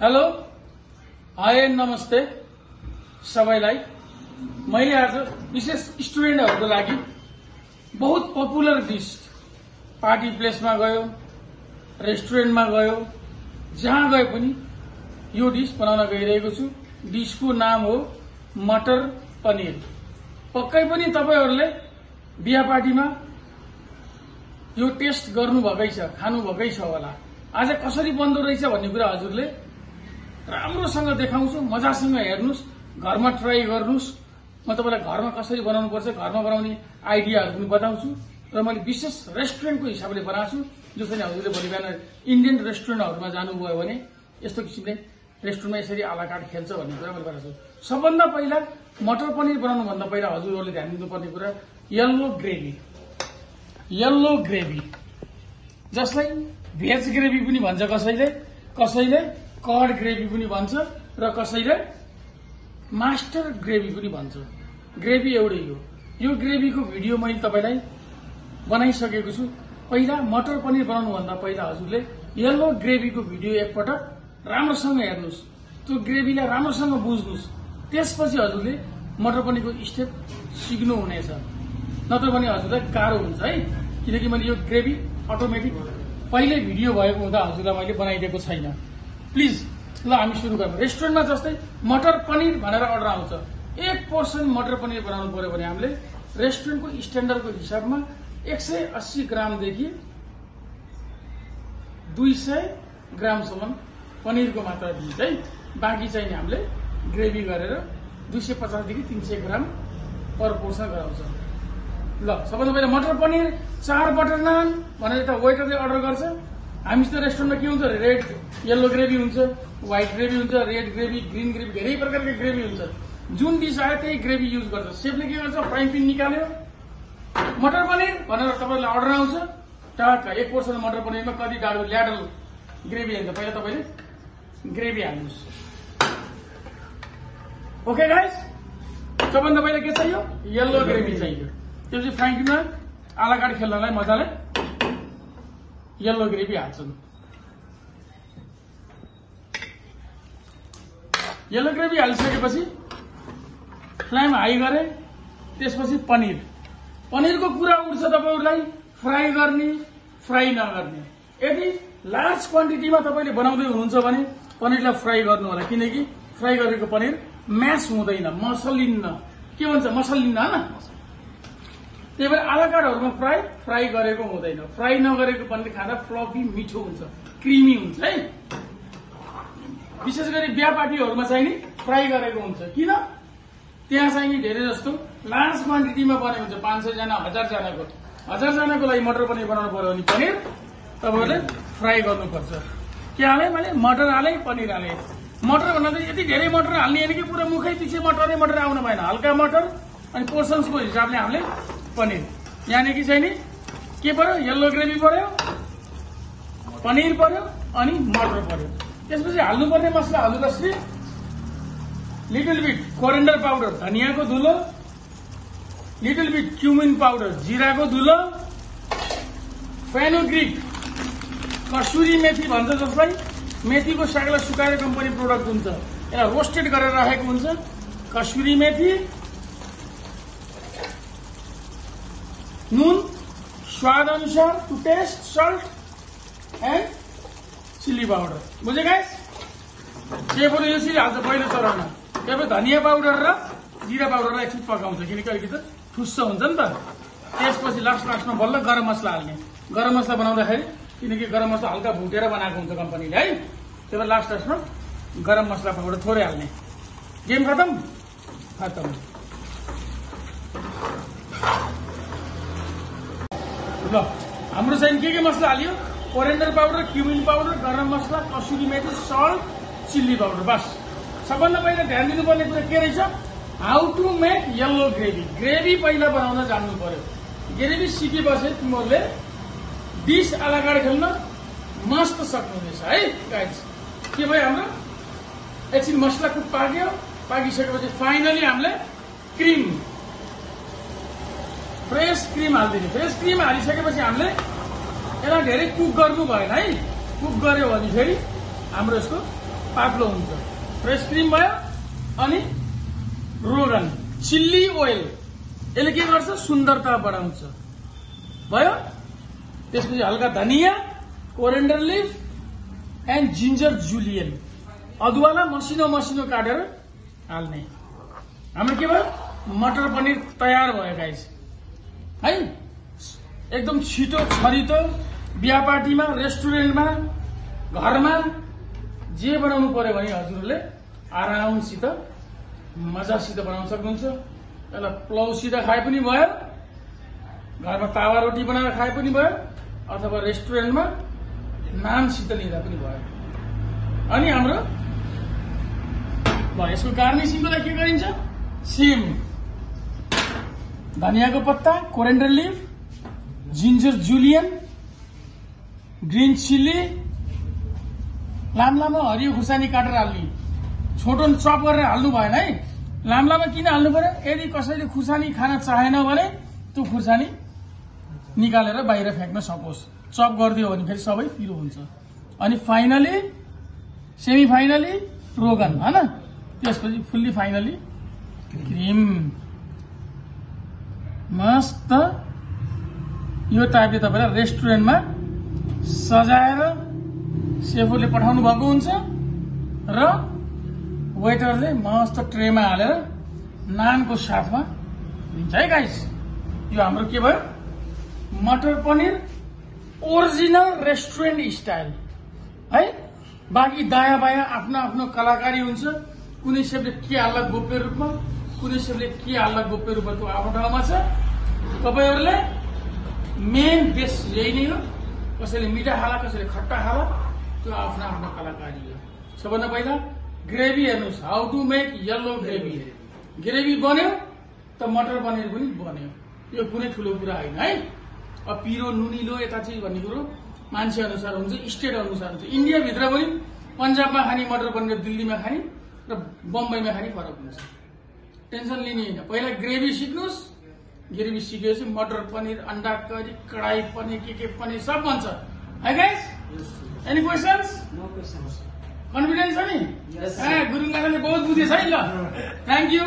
Hello hi नमस्ते सबैलाई। मैले आज विशेष स्टुडेन्टहरुको लागि बहुत पपुलर डिश पार्टी प्लेसमा गयो, रेस्टुरेन्टमा गयो, जहाँ गए पनि यो डिश बनाउन गइरहेको छु। डिशको नाम हो मटर पनीर। पक्कै पनि तपाईहरुले बिहा पार्टीमा यो टेस्ट गर्नुभएकै छ, खानुभएकै छ होला। आज कसरी बन्दो रहेछ भन्ने कुरा हजुरले राम्रोसँग देखाउँछु, मजासँग हेर्नुस्, घरमा ट्राई गर्नुस्। म तपाईलाई घरमा कसरी बनाउनु पर्छ, घरमा बनाउने आइडियाहरु पनि बताउँछु र मैले विशेष रेस्टुरेन्टको हिसाबले बनाएको छु। जसरी हजुरले भोलि बिहान इन्डियन रेस्टुरेन्टहरुमा जानुभयो भने यस्तो किसिमले रेस्टुरेन्टमा यसरी आला कार्ड खेल्छ भन्ने कुरा मैले बताएको छु। सबभन्दा पहिला मटर पनीर बनाउनु भन्दा पहिला हजुरहरुले ध्यान दिनुपर्ने कुरा येल्लो ग्रेभी। येल्लो ग्रेभी जसलाई भेज ग्रेभी पनि भन्छ, कसैले कर्ड ग्रेभी पनि भन्छ र कसैले मास्टर ग्रेभी पनि भन्छ। ग्रेभी एउटै हो। यो ग्रेभीको भिडियो मैले तपाईलाई बनाइसकेको छु। पहिला मटर पनीर बनाउनु भन्दा पहिला हजुरले येल्लो ग्रेभीको भिडियो एकपटक राम्रोसँग हेर्नुस्, त्यो ग्रेभीलाई राम्रोसँग बुझ्नुस्। त्यसपछि हजुरले मटर पनीरको स्टेप सिक्नु हुनेछ, नत्र भने हजुरलाई गाह्रो हुन्छ है। किनकि मैले यो ग्रेभी अटोमेटिक पहिले भिडियो भएको हुँदा हजुरलाई मैले बनाइदिएको छैन। प्लिज ल हामी सुरु गरौँ। रेस्टुरेन्टमा जस्तै मटर पनीर भनेर अर्डर आउँछ। 1 पोर्सन मटर पनीर बनाउनु पर्यो भने हामीले रेस्टुरेन्टको स्ट्यान्डर्डको हिसाबमा 180 ग्रामदेखि 200 ग्रामसम्म पनीरको मात्रा दिन्छ है। बाँकी चाहिँ हामीले ग्रेभी गरेर 250 देखि 300 ग्राम पर पोर्सन गराउँछ। ल सबभन्दा पहिला मटर पनीर 4 बटर नान भनेर त वेटरले अर्डर गर्छ। हामीसित रेस्टुरेन्टमा के हुन्छ, रेड येल्लो ग्रेभी हुन्छ, व्हाइट ग्रेभी हुन्छ, रेड ग्रेभी, ग्रीन ग्रेभी, धेरै प्रकारको ग्रेभी हुन्छ। जुन डिश आयो त्यही ग्रेभी युज गर्छ। सेफले के गर्छ, फ्राइङ पिन निकाल्यो, मटर पनीर भनेर तपाईलाई अर्डर आउँछ। टक्क 1 पोर्सन मटर पनीरमा कति डाडो ल्याडल ग्रेभी हाल्छ, पहिला तपाईले ग्रेभी हाल्नुस्। ओके गाइस, सबभन्दा पहिला के चाहियो, येल्लो ग्रेभी चाहियो। त्यसपछि फ्राइङ पिनमा आला कार्ड खेल्नलाई मजाले येल्लो ग्रेभी हाल्छन्। येल्लो ग्रेभी हालिसकेपछि फ्लेम हाई गरे। त्यसपछि पनीरको कुरा उठ्छ तपाईहरुलाई, फ्राई गर्ने फ्राई नगर्ने। यदि लार्ज क्वान्टिटीमा तपाईले बनाउँदै हुनुहुन्छ भने पनीरलाई फ्राई गर्नु होला, किनकि फ्राई गरेको पनीर म्यास हुँदैन, मसलिन्न। के भन्छ, मसलिन्न हैन। त्यही भएर आला कार्डहरुमा फ्राई गरेको हुँदैन। फ्राई नगरेको पनीर खाँदा फ्लफी मिठो हुन्छ, क्रिमी हुन्छ है। विशेष गरी बिहा पार्टीहरुमा चाहिँ नि फ्राई गरेको हुन्छ। किन, त्यहाँ चाहिँ नि धेरै जस्तो लार्ज क्वान्टिटीमा बनेको हुन्छ। 500 जना, 1000 जनाको, 1000 जनाको लागि मटर पनीर बनाउनु पर्यो भने पनीर तपाईहरुले फ्राई गर्नुपर्छ। के हाले, मैले मटर हाले, पनीर हाले। मटर भन्दा यति धेरै मटर हाल्ने होइन कि पुरा मुखै पछि मटर आउन भएन। हल्का मटर अनि पोर्सन्सको हिसाबले हामीले पनीर, यानी कि चाहिँ नि के पर्यो, येल्लो ग्रेभी पर्यो, पनीर पर्यो अनि मटर पर्यो। त्यसपछि हाल्नुपर्ने मसला हजुरले लिटल बिट कोरिएन्डर पाउडर, धनियाको धुलो, लिटल बिट क्युमिन पाउडर, जिराको धुलो, फेनुग्रीक, कसुरी मेथी भन्छ जसलाई, मेथीको सागलाई सुकाएर कम्पनी प्रोडक्ट हुन्छ, यसलाई रोस्टेड गरेर राखेको हुन्छ। कसुरी मेथी, नुन स्वाद अनुसार, to taste, salt and chilli powder. बुझे गाइस, सेफहरू यसरी हाल्छ पहिलो चरणमा। त्यसपछि धनिया पाउडर र जिरा पाउडरलाई एकछिन पकाउँछ, किनकि अलिकति ठुस्स हुन्छ नि त। त्यसपछि लास्टमा बल्ल गरम मसला हाल्ने। गरम मसला बनाउँदाखेरि किनकि गरम मसला हल्का भुटेर बनाएको हुन्छ कम्पनीले है। त्यही भएर लास्टमा गरम मसला पाउडर थोरै हाल्ने। गेम खतम। ल हाम्रो चाहिँ के मसला हालियो, coriander powder, cumin powder, garam masala, कसुरी मेथी, सल्ट, चिल्ली पाउडर। बस सबभन्दा पहिला ध्यान दिनुपर्ने कुरा के रहेछ, how to make yellow gravy. Gravy पहिला बनाउन जान्नु पर्यो। ग्रेभी सिकेपछि तिमीहरूले डिस आला कार्ड खेल्न मस्त सक्नुहुनेछ है गाइस। के भयो, हाम्रो एकछिन मसला खुब पाक्यो। पाकिसकेपछि फाइनली हामीले क्रिम, फ्रेश क्रिम हालिदिने। फ्रेश क्रिम हालिसकेपछि हामीले यसलाई धेरै कुक गर्नु भएन है। कुक गर्यो भने फेरि हाम्रो यसको पातलो हुन्छ। फ्रेस क्रिम भयो अनि रोगन चिल्ली ओइल यसले के गर्छ सुन्दरता बढाउँछ भयो। त्यसपछि हल्का धनिया coriander leaf and ginger Julian अदुवालाई मसिनो मसिनो काटेर हाल्ने। हाम्रो के भयो मटर पनिर तयार भयो गाइस है। एकदम छिटो छरितो बिहा पार्टीमा रेस्टुरेन्टमा घरमा जे बनाउनु पर्यो भने हजुरहरूले आरामसित मजासित बनाउन सक्नुहुन्छ। यसलाई प्लाउसित खाए पनि भयो, घरमा तावा रोटी बनाएर खाए पनि भयो, अथवा रेस्टुरेन्टमा नानसित लिँदा पनि भयो। अनि हाम्रो भयो यसको गार्निसिङको लागि के गरिन्छ सेम धनियाको पत्ता coriander leaf ginger julienne green chilli लामो हरियो खुर्सानी काटेर हाल्ने। छोटो चप गरेर हाल्नु भएन है। लामो किन हाल्नु पर्यो यदि कसैले खुर्सानी खान चाहेन भने त्यो खुर्सानी निकालेर बाहिर फ्याँक्न सकोस्। चप गरिदियो भने फेरि सबै पिरो हुन्छ। अनि फाइनली सेमी फाइनली रोगन हैन, त्यसपछि फुल्ली फाइनली क्रिम। मस्त यो टाइपले तपाईलाई रेस्टुरेन्टमा सजाएर सेफले पठाउनु भएको हुन्छ र वेटरले मस्त ट्रेमा हालेर नानको साथमा दिन्छ है गाइस। यो हाम्रो के भयो मटर पनिर ओरिजिनल रेस्टुरेन्ट स्टाइल है। बाँकी दायाँ बायाँ आफ्नो आफ्नो कलाकारी हुन्छ। कुनै सेफले के हाल्ला गोप्य रूपमा, कुनै सेफले के हाल्ला गोप्य रूपमा त्यो आफ्नो ठाउँमा छ। तपाईहरुले मेन बेस यही नै हो। कसैले मिठा खाला कसैले खट्टा खाला त्यो आफ्नो आफ्नो कलाकारी हो। सबभन्दा पहिला ग्रेभी हेर्नुहोस् how to make yellow gravy. Gravy बन्यो त मटर पनिर पनि बन्यो। यो कुनै ठुलो कुरा होइन है। अब पिरो नुनिलो यता चाहिँ भन्ने कुरो मान्छे अनुसार हुन्छ, स्टेट अनुसार हुन्छ। इन्डिया भित्र पनि पन्जाबमा खाने मटर पनिर दिल्लीमा खाने र बम्बईमा खाने फरक हुन्छ। टेन्सन लिने होइन। पहिला ग्रेभी सिक्नुहोस्, ग्रेभी सिकेपछि मटर पनिर अंडा करी कढ़ाई पनिर के पनिर सब बन्छ है guys. Any questions? No questions. Confidence छ नि? गुरुङ गाले बहुत बुझे छ नि ल। Thank you.